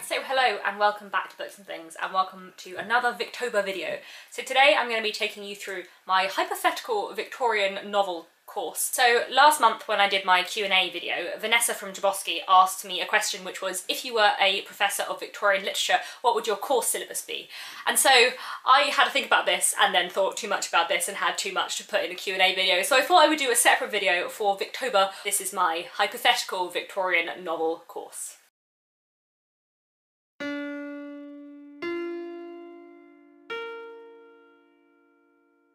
So hello and welcome back to Books and Things, and welcome to another Victober video. So today I'm going to be taking you through my hypothetical Victorian novel course. So last month when I did my Q&A video, Vanessa from Jaboski asked me a question which was, if you were a professor of Victorian literature, what would your course syllabus be? And so I had to think about this and then thought too much about this and had too much to put in a Q&A video. So I thought I would do a separate video for Victober. This is my hypothetical Victorian novel course.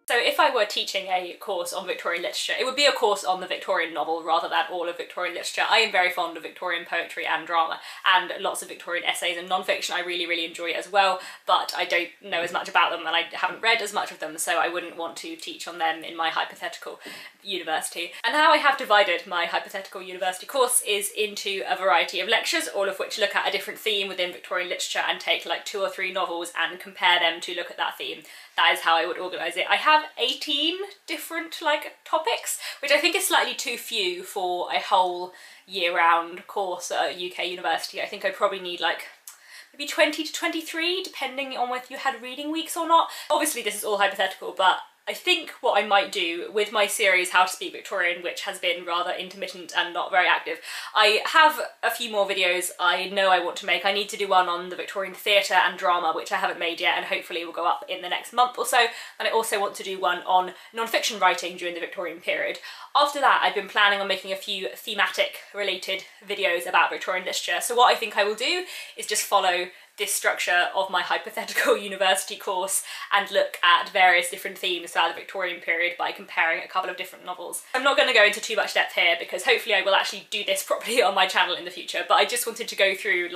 So if I were teaching a course on Victorian literature, it would be a course on the Victorian novel rather than all of Victorian literature. I am very fond of Victorian poetry and drama, and lots of Victorian essays and non-fiction I really enjoy as well, but I don't know as much about them and I haven't read as much of them, so I wouldn't want to teach on them in my hypothetical university. And how I have divided my hypothetical university course is into a variety of lectures, all of which look at a different theme within Victorian literature and take like 2 or 3 novels and compare them to look at that theme. That is how I would organise it. I have 18 different topics, which I think is slightly too few for a whole year-round course at a UK university. I think I probably need maybe 20 to 23, depending on whether you had reading weeks or not. Obviously this is all hypothetical, but I think what I might do with my series How to Speak Victorian, which has been rather intermittent and not very active, I have a few more videos I know I want to make. I need to do one on the Victorian theatre and drama, which I haven't made yet and hopefully will go up in the next month or so, and I also want to do one on non-fiction writing during the Victorian period. After that, I've been planning on making a few thematic related videos about Victorian literature, so what I think I will do is just follow this structure of my hypothetical university course and look at various different themes throughout the Victorian period by comparing a couple of different novels. I'm not going to go into too much depth here because hopefully I will actually do this properly on my channel in the future, but I just wanted to go through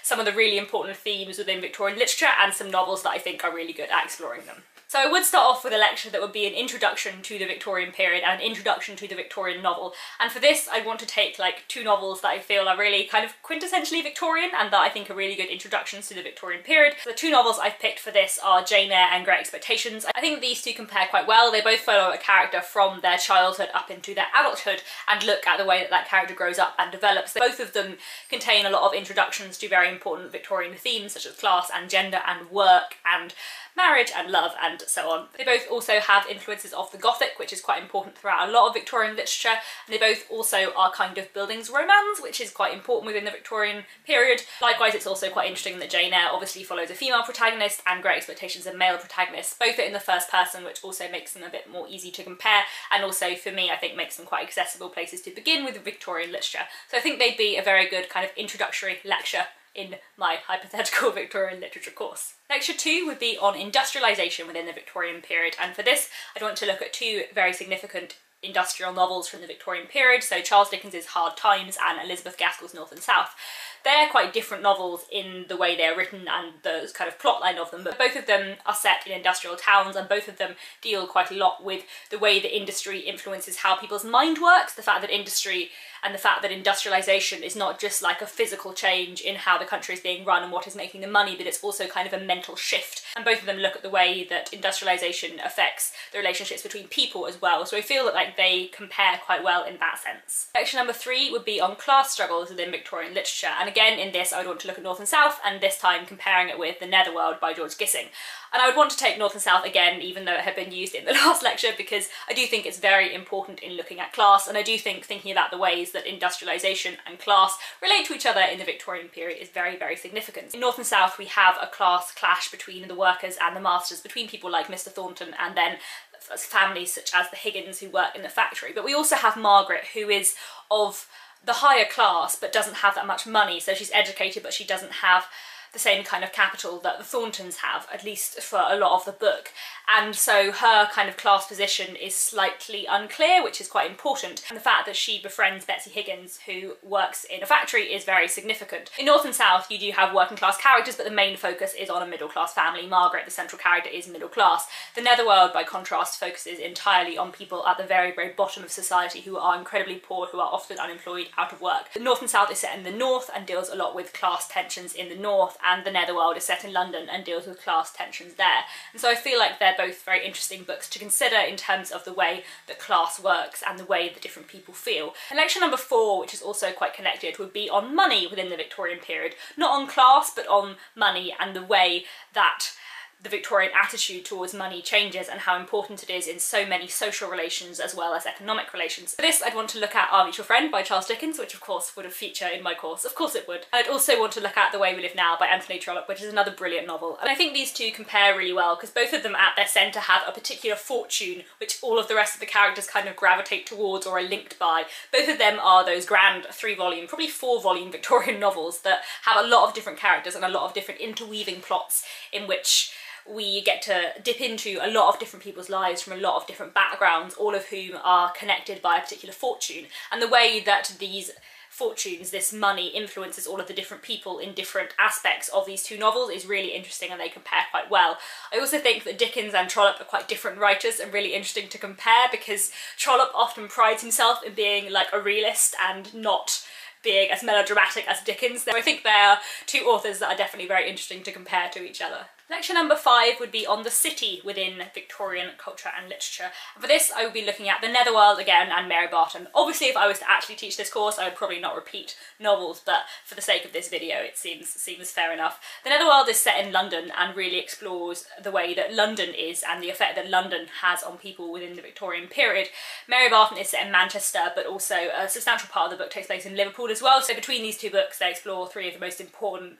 some of the really important themes within Victorian literature and some novels that I think are really good at exploring them. So I would start off with a lecture that would be an introduction to the Victorian period and an introduction to the Victorian novel, and for this I want to take 2 novels that I feel are really kind of quintessentially Victorian and that I think are really good introductions to the Victorian period. So the 2 novels I've picked for this are Jane Eyre and Great Expectations. I think these 2 compare quite well. They both follow a character from their childhood up into their adulthood and look at the way that that character grows up and develops. Both of them contain a lot of introductions to very important Victorian themes such as class and gender and work and marriage and love and so on. They both also have influences of the Gothic, which is quite important throughout a lot of Victorian literature, and they both also are kind of buildings romance, which is quite important within the Victorian period. Likewise, it's also quite interesting that Jane Eyre obviously follows a female protagonist and Great Expectations a male protagonist. Both are in the first person, which also makes them a bit more easy to compare, and also for me I think makes them quite accessible places to begin with Victorian literature. So I think they'd be a very good kind of introductory lecture in my hypothetical Victorian literature course. Lecture 2 would be on industrialisation within the Victorian period, and for this I'd want to look at 2 very significant industrial novels from the Victorian period, so Charles Dickens's Hard Times and Elizabeth Gaskell's North and South. They're quite different novels in the way they're written and the kind of plotline of them, but both of them are set in industrial towns and both of them deal quite a lot with the way that industry influences how people's mind works, the fact that industry and the fact that industrialisation is not just like a physical change in how the country is being run and what is making the money, but it's also kind of a mental shift. And both of them look at the way that industrialisation affects the relationships between people as well, so I feel that they compare quite well in that sense. Lecture number 3 would be on class struggles within Victorian literature, and again in this I would want to look at North and South, and this time comparing it with The Netherworld by George Gissing. And I would want to take North and South again, even though it had been used in the last lecture, because I do think it's very important in looking at class, and I do think thinking about the ways that industrialisation and class relate to each other in the Victorian period is very significant. In North and South we have a class clash between the workers and the masters, between people like Mr Thornton and then families such as the Higgins who work in the factory. But we also have Margaret, who is of the higher class but doesn't have that much money, so she's educated but she doesn't have the same kind of capital that the Thorntons have, at least for a lot of the book. And so her kind of class position is slightly unclear, which is quite important. And the fact that she befriends Betsy Higgins, who works in a factory, is very significant. In North and South, you do have working class characters, but the main focus is on a middle class family. Margaret, the central character, is middle class. The Netherworld, by contrast, focuses entirely on people at the very bottom of society who are incredibly poor, who are often unemployed, out of work. The North and South is set in the North and deals a lot with class tensions in the North and The Netherworld is set in London and deals with class tensions there. And so I feel like they're both very interesting books to consider in terms of the way that class works and the way that different people feel. And lecture number 4, which is also quite connected, would be on money within the Victorian period. Not on class, but on money and the way that the Victorian attitude towards money changes and how important it is in so many social relations as well as economic relations. For this, I'd want to look at Our Mutual Friend by Charles Dickens, which of course would have featured in my course. Of course it would. And I'd also want to look at The Way We Live Now by Anthony Trollope, which is another brilliant novel. And I think these two compare really well because both of them at their centre have a particular fortune which all of the rest of the characters kind of gravitate towards or are linked by. Both of them are those grand 3-volume, probably 4-volume Victorian novels that have a lot of different characters and a lot of different interweaving plots in which we get to dip into a lot of different people's lives from a lot of different backgrounds, all of whom are connected by a particular fortune. And the way that these fortunes, this money, influences all of the different people in different aspects of these two novels is really interesting, and they compare quite well. I also think that Dickens and Trollope are quite different writers and really interesting to compare because Trollope often prides himself in being like a realist and not being as melodramatic as Dickens. So I think they are two authors that are definitely very interesting to compare to each other. Lecture number 5 would be on the city within Victorian culture and literature. And for this I would be looking at The Netherworld again and Mary Barton. Obviously if I was to actually teach this course I would probably not repeat novels, but for the sake of this video it seems fair enough. The Netherworld is set in London and really explores the way that London is and the effect that London has on people within the Victorian period. Mary Barton is set in Manchester, but also a substantial part of the book takes place in Liverpool as well, so between these two books they explore 3 of the most important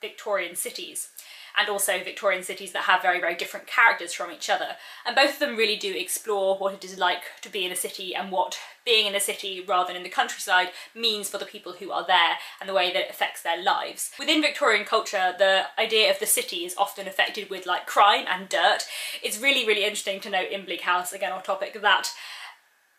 Victorian cities, and also Victorian cities that have very, very different characters from each other. And both of them really do explore what it is like to be in a city and what being in a city rather than in the countryside means for the people who are there and the way that it affects their lives. Within Victorian culture, the idea of the city is often affected with like crime and dirt. It's really, really interesting to note in Bleak House, again off topic, that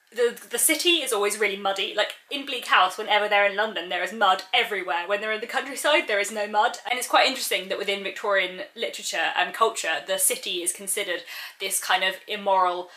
the city is always really muddy. Like in Bleak House, whenever they're in London there is mud everywhere. When they're in the countryside there is no mud. And it's quite interesting that within Victorian literature and culture the city is considered this kind of immoral,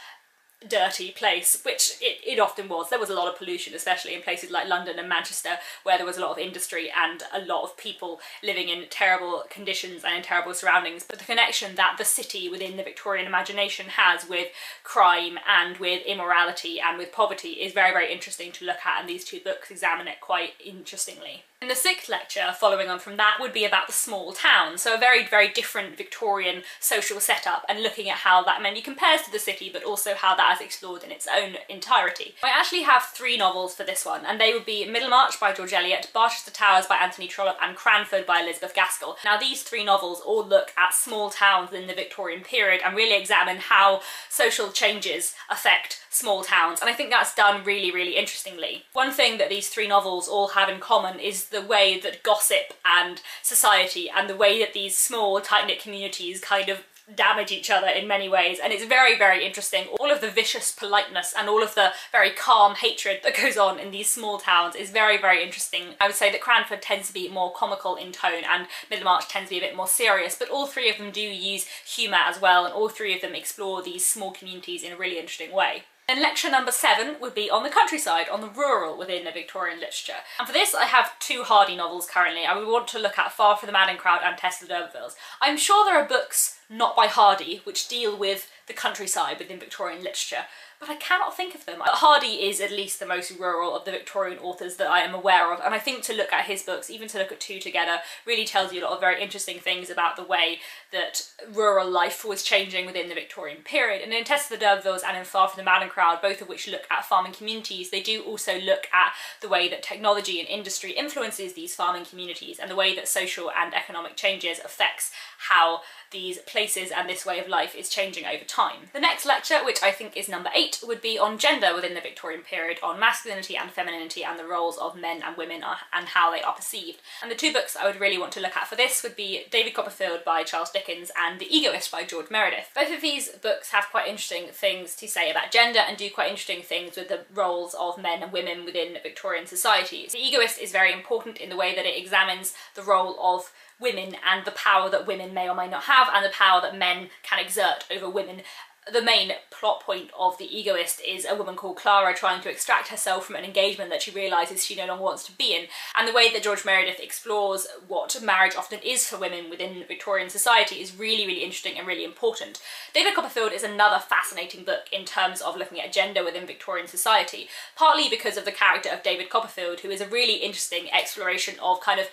dirty place, which it often was. There was a lot of pollution, especially in places like London and Manchester, where there was a lot of industry and a lot of people living in terrible conditions and in terrible surroundings. But the connection that the city within the Victorian imagination has with crime and with immorality and with poverty is very, very interesting to look at, and these two books examine it quite interestingly. And the 6th lecture, following on from that, would be about the small town. So a very, very different Victorian social setup and looking at how that maybe compares to the city, but also how that is explored in its own entirety. I actually have 3 novels for this one, and they would be Middlemarch by George Eliot, Barchester Towers by Anthony Trollope, and Cranford by Elizabeth Gaskell. Now these 3 novels all look at small towns in the Victorian period and really examine how social changes affect small towns, and I think that's done really, really interestingly. One thing that these 3 novels all have in common is the way that gossip and society and the way that these small tight-knit communities kind of damage each other in many ways, and it's very, very interesting. All of the vicious politeness and all of the very calm hatred that goes on in these small towns is very, very interesting. I would say that Cranford tends to be more comical in tone and Middlemarch tends to be a bit more serious, but all 3 of them do use humour as well, and all 3 of them explore these small communities in a really interesting way. Then lecture number 7 would be on the countryside, on the rural within the Victorian literature. And for this I have 2 Hardy novels currently. I would want to look at Far from the Madding Crowd and Tess of the D'Urbervilles. I'm sure there are books not by Hardy which deal with the countryside within Victorian literature, but I cannot think of them. Hardy is at least the most rural of the Victorian authors that I am aware of, and I think to look at his books, even to look at 2 together, really tells you a lot of very interesting things about the way that rural life was changing within the Victorian period. And in Tess of the D'Urbervilles and in Far from the Madding Crowd, both of which look at farming communities, they do also look at the way that technology and industry influences these farming communities and the way that social and economic changes affects how these places and this way of life is changing over time. The next lecture, which I think is number 8, would be on gender within the Victorian period, on masculinity and femininity and the roles of men and women and how they are perceived. And the 2 books I would really want to look at for this would be David Copperfield by Charles Dickens and The Egoist by George Meredith. Both of these books have quite interesting things to say about gender and do quite interesting things with the roles of men and women within Victorian society. The Egoist is very important in the way that it examines the role of women and the power that women may or may not have and the power that men can exert over women the main plot point of The Egoist is a woman called Clara trying to extract herself from an engagement that she realises she no longer wants to be in. And the way that George Meredith explores what marriage often is for women within Victorian society is really, really interesting and really important. David Copperfield is another fascinating book in terms of looking at gender within Victorian society, partly because of the character of David Copperfield, who is a really interesting exploration of kind of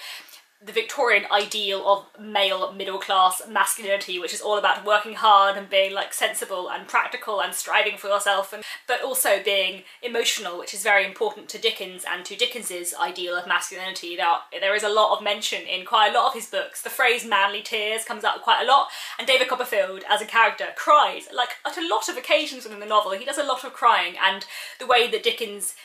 the Victorian ideal of male middle-class masculinity, which is all about working hard and being like sensible and practical and striving for yourself, but also being emotional, which is very important to Dickens and to Dickens's ideal of masculinity. There is a lot of mention in quite a lot of his books. The phrase manly tears comes up quite a lot, and David Copperfield as a character cries like at a lot of occasions within the novel. He does a lot of crying, and the way that Dickens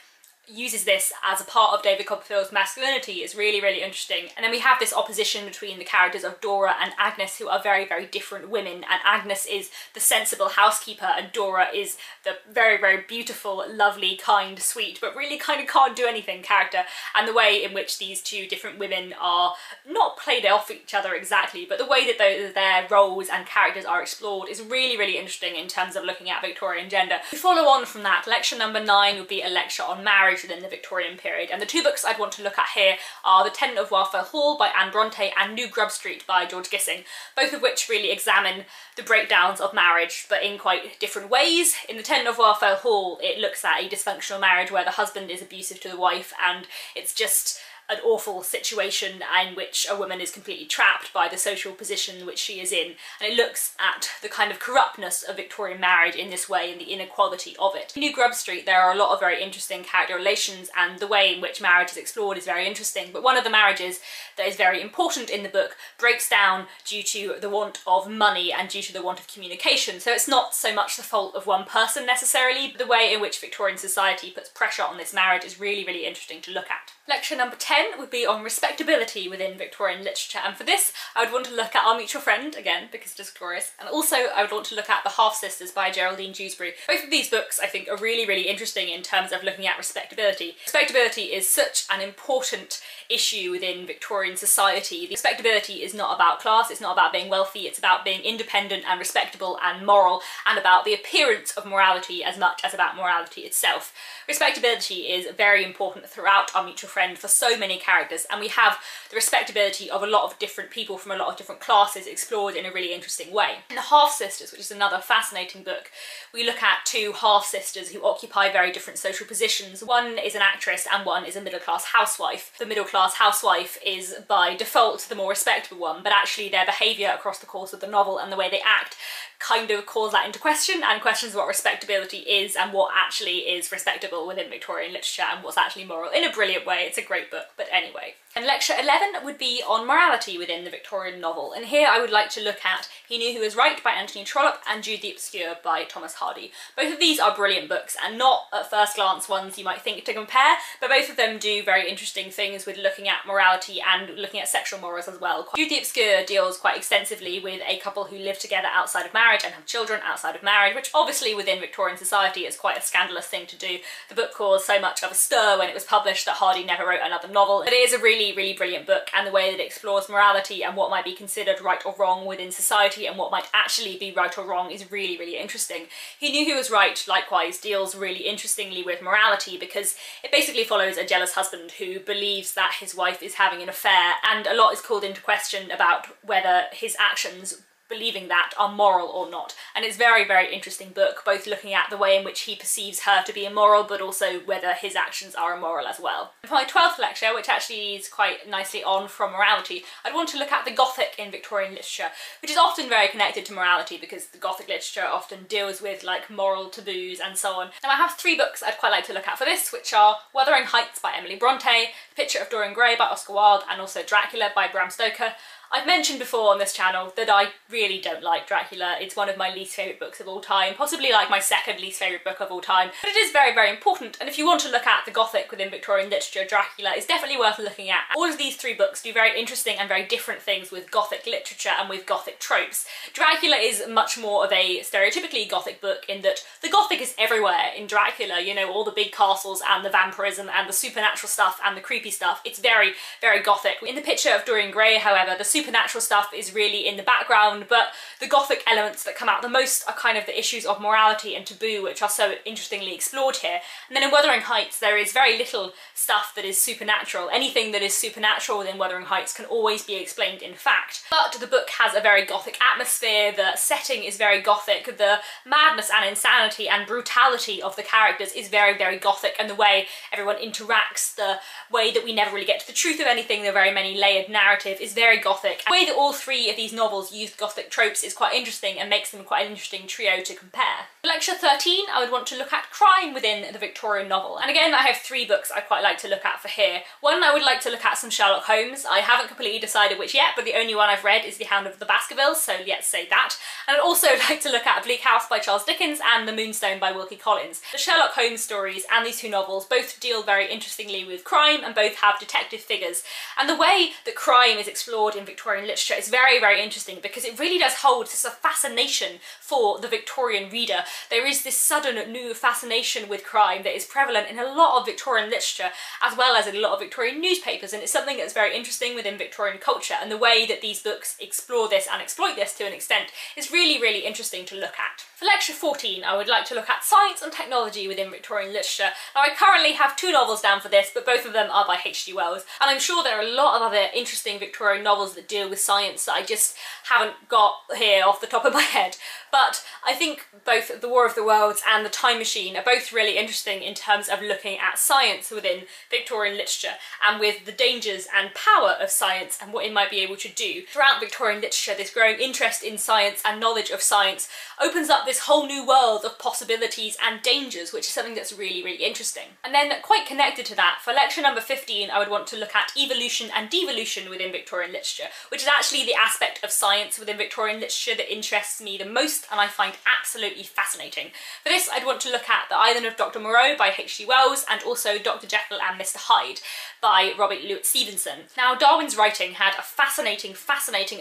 uses this as a part of David Copperfield's masculinity is really, really interesting. And then we have this opposition between the characters of Dora and Agnes, who are very, very different women, and Agnes is the sensible housekeeper and Dora is the very, very beautiful, lovely, kind, sweet, but really kind of can't do anything character. And the way in which these two different women are not played off each other exactly, but the way that their roles and characters are explored is really, really interesting in terms of looking at Victorian gender. To follow on from that, lecture number 9 would be a lecture on marriage within the Victorian period, and the two books I'd want to look at here are The Tenant of Wildfell Hall by Anne Bronte and New Grub Street by George Gissing, both of which really examine the breakdowns of marriage, but in quite different ways. In The Tenant of Wildfell Hall, it looks at a dysfunctional marriage where the husband is abusive to the wife, and it's just an awful situation in which a woman is completely trapped by the social position which she is in, and it looks at the kind of corruptness of Victorian marriage in this way and the inequality of it. In New Grub Street there are a lot of very interesting character relations, and the way in which marriage is explored is very interesting, but one of the marriages that is very important in the book breaks down due to the want of money and due to the want of communication. So it's not so much the fault of one person necessarily, but the way in which Victorian society puts pressure on this marriage is really, really interesting to look at. Lecture number 10 would be on respectability within Victorian literature, and for this I would want to look at Our Mutual Friend, again because it is glorious, and also I would want to look at The Half-Sisters by Geraldine Dewsbury. Both of these books I think are really, really interesting in terms of looking at respectability. Respectability is such an important issue within Victorian society. Respectability is not about class, it's not about being wealthy, it's about being independent and respectable and moral, and about the appearance of morality as much as about morality itself. Respectability is very important throughout Our Mutual Friend for so many characters, and we have the respectability of a lot of different people from a lot of different classes explored in a really interesting way. In The Half-Sisters, which is another fascinating book, we look at two half-sisters who occupy very different social positions. One is an actress and one is a middle-class housewife. The middle-class housewife is by default the more respectable one, but actually their behaviour across the course of the novel and the way they act kind of calls that into question and questions what respectability is and what actually is respectable within Victorian literature and what's actually moral in a brilliant way. It's a great book, but anyway. And lecture 11 would be on morality within the Victorian novel, and here I would like to look at He Knew Who Was Right by Anthony Trollope and Jude the Obscure by Thomas Hardy. Both of these are brilliant books and not at first glance ones you might think to compare, but both of them do very interesting things with looking at morality and looking at sexual morals as well. Jude the Obscure deals quite extensively with a couple who live together outside of marriage and have children outside of marriage, which obviously within Victorian society is quite a scandalous thing to do. The book caused so much of a stir when it was published that Hardy never wrote another novel, but it is a really, really brilliant book, and the way that it explores morality and what might be considered right or wrong within society and what might actually be right or wrong is really, really interesting. He Knew Who Was Right, likewise, deals really interestingly with morality because it basically follows a jealous husband who believes that his wife is having an affair, and a lot is called into question about whether his actions believing that are moral or not. And it's a very, very interesting book, both looking at the way in which he perceives her to be immoral, but also whether his actions are immoral as well. And for my 12th lecture, which actually leads quite nicely on from morality, I'd want to look at the Gothic in Victorian literature, which is often very connected to morality because the Gothic literature often deals with like moral taboos and so on. Now I have 3 books I'd quite like to look at for this, which are Wuthering Heights by Emily Bronte, The Picture of Dorian Gray by Oscar Wilde, and also Dracula by Bram Stoker. I've mentioned before on this channel that I really don't like Dracula. It's one of my least favourite books of all time, possibly like my second least favourite book of all time, but it is very, very important, and if you want to look at the Gothic within Victorian literature, Dracula is definitely worth looking at. All of these 3 books do very interesting and very different things with Gothic literature and with Gothic tropes. Dracula is much more of a stereotypically Gothic book in that the Gothic is everywhere in Dracula, you know, all the big castles and the vampirism and the supernatural stuff and the creepy stuff. It's very, very Gothic. In The Picture of Dorian Gray, however, the supernatural stuff is really in the background, but the Gothic elements that come out the most are kind of the issues of morality and taboo, which are so interestingly explored here. And then in Wuthering Heights there is very little stuff that is supernatural. Anything that is supernatural within Wuthering Heights can always be explained in fact. But the book has a very Gothic atmosphere, the setting is very Gothic, the madness and insanity and brutality of the characters is very, very Gothic, and the way everyone interacts, the way that we never really get to the truth of anything, the very many layered narrative is very Gothic. The way that all three of these novels use Gothic tropes is quite interesting and makes them quite an interesting trio to compare. For lecture 13, I would want to look at crime within the Victorian novel. And again, I have three books I quite like to look at for here. One, I would like to look at some Sherlock Holmes. I haven't completely decided which yet, but the only one I've read is The Hound of the Baskervilles, so let's say that. And I'd also like to look at Bleak House by Charles Dickens and The Moonstone by Wilkie Collins. The Sherlock Holmes stories and these two novels both deal very interestingly with crime and both have detective figures. And the way that crime is explored in Victorian literature is very, very interesting because it really does hold this fascination for the Victorian reader. There is this sudden new fascination with crime that is prevalent in a lot of Victorian literature as well as in a lot of Victorian newspapers, and it's something that's very interesting within Victorian culture, and the way that these books explore this and exploit this to an extent is really, really interesting to look at. For lecture 14, I would like to look at science and technology within Victorian literature. Now, I currently have two novels down for this, but both of them are by H.G. Wells, and I'm sure there are a lot of other interesting Victorian novels that deal with science that I just haven't got here off the top of my head. But I think both The War of the Worlds and The Time Machine are both really interesting in terms of looking at science within Victorian literature and with the dangers and power of science and what it might be able to do. Throughout Victorian literature, this growing interest in science and knowledge of science opens up this whole new world of possibilities and dangers, which is something that's really, really interesting. And then quite connected to that, for lecture number 15, I would want to look at evolution and devolution within Victorian literature, which is actually the aspect of science within Victorian literature that interests me the most and I find absolutely fascinating. For this, I'd want to look at The Island of Dr. Moreau by H.G. Wells and also Dr. Jekyll and Mr. Hyde by Robert Louis Stevenson. Now, Darwin's writing had a fascinating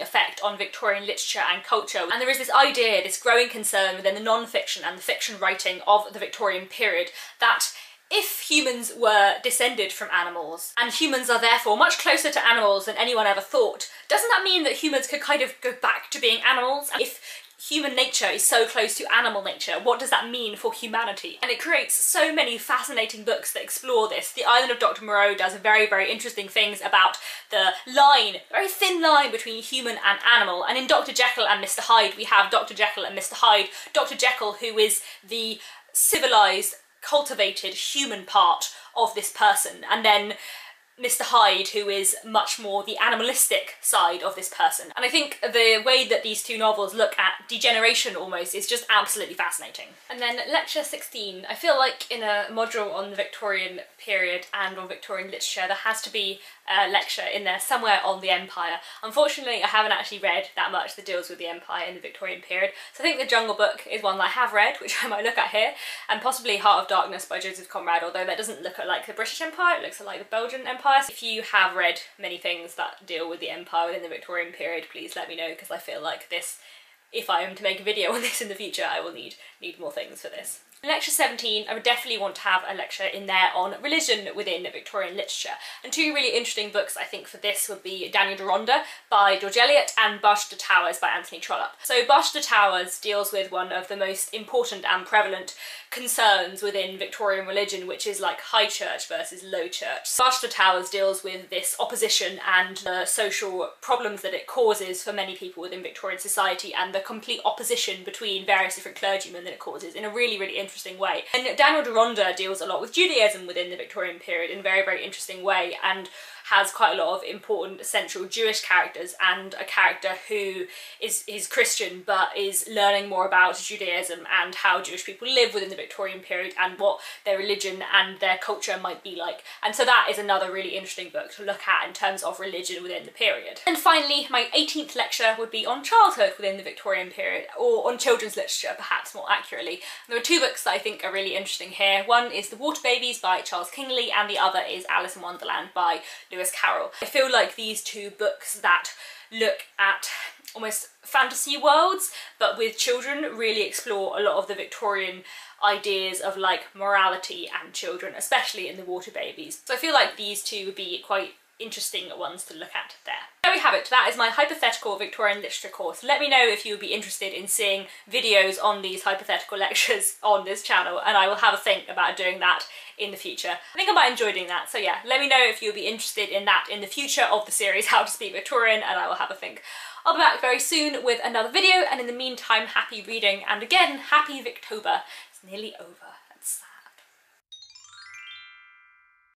effect on Victorian literature and culture, and there is this idea, this growing concern within the non-fiction and the fiction writing of the Victorian period that if humans were descended from animals, and humans are therefore much closer to animals than anyone ever thought, doesn't that mean that humans could kind of go back to being animals? And if human nature is so close to animal nature, what does that mean for humanity? And it creates so many fascinating books that explore this. The Island of Dr. Moreau does very, very interesting things about the line, very thin line between human and animal. And in Dr. Jekyll and Mr. Hyde, we have Dr. Jekyll and Mr. Hyde. Dr. Jekyll, who is the civilized, cultivated human part of this person, and then Mr. Hyde, who is much more the animalistic side of this person. And I think the way that these two novels look at degeneration almost is just absolutely fascinating. And then lecture 16, I feel like in a module on the Victorian period and on Victorian literature there has to be a lecture in there somewhere on the Empire. Unfortunately, I haven't actually read that much that deals with the Empire in the Victorian period, so I think The Jungle Book is one that I have read, which I might look at here, and possibly Heart of Darkness by Joseph Conrad, although that doesn't look at like the British Empire, it looks at like the Belgian Empire. So if you have read many things that deal with the Empire within the Victorian period, please let me know, because I feel like this, if I am to make a video on this in the future, I will need more things for this. In lecture 17, I would definitely want to have a lecture in there on religion within Victorian literature. And two really interesting books I think for this would be Daniel Deronda by George Eliot and Barge to Towers by Anthony Trollope. So Barge to Towers deals with one of the most important and prevalent concerns within Victorian religion, which is like high church versus low church. Barge to Towers deals with this opposition and the social problems that it causes for many people within Victorian society and the complete opposition between various different clergymen that it causes in a really, really interesting way. And Daniel Deronda deals a lot with Judaism within the Victorian period in a very, very interesting way, and has quite a lot of important central Jewish characters and a character who is Christian but is learning more about Judaism and how Jewish people live within the Victorian period and what their religion and their culture might be like. And so that is another really interesting book to look at in terms of religion within the period. And finally, my 18th lecture would be on childhood within the Victorian period, or on children's literature perhaps more accurately. There are two books that I think are really interesting here. One is The Water Babies by Charles Kingsley and the other is Alice in Wonderland by Lewis Carroll. I feel like these two books that look at almost fantasy worlds but with children really explore a lot of the Victorian ideas of like morality and children, especially in The Water Babies. So I feel like these two would be quite interesting ones to look at there. there we have it. That is my hypothetical Victorian literature course. Let me know if you would be interested in seeing videos on these hypothetical lectures on this channel, and I will have a think about doing that in the future. I think I might enjoy doing that, so yeah, let me know if you'll be interested in that in the future of the series How to Speak Victorian, and I will have a think. I'll be back very soon with another video, and in the meantime, happy reading, and again, happy Victober. It's nearly over.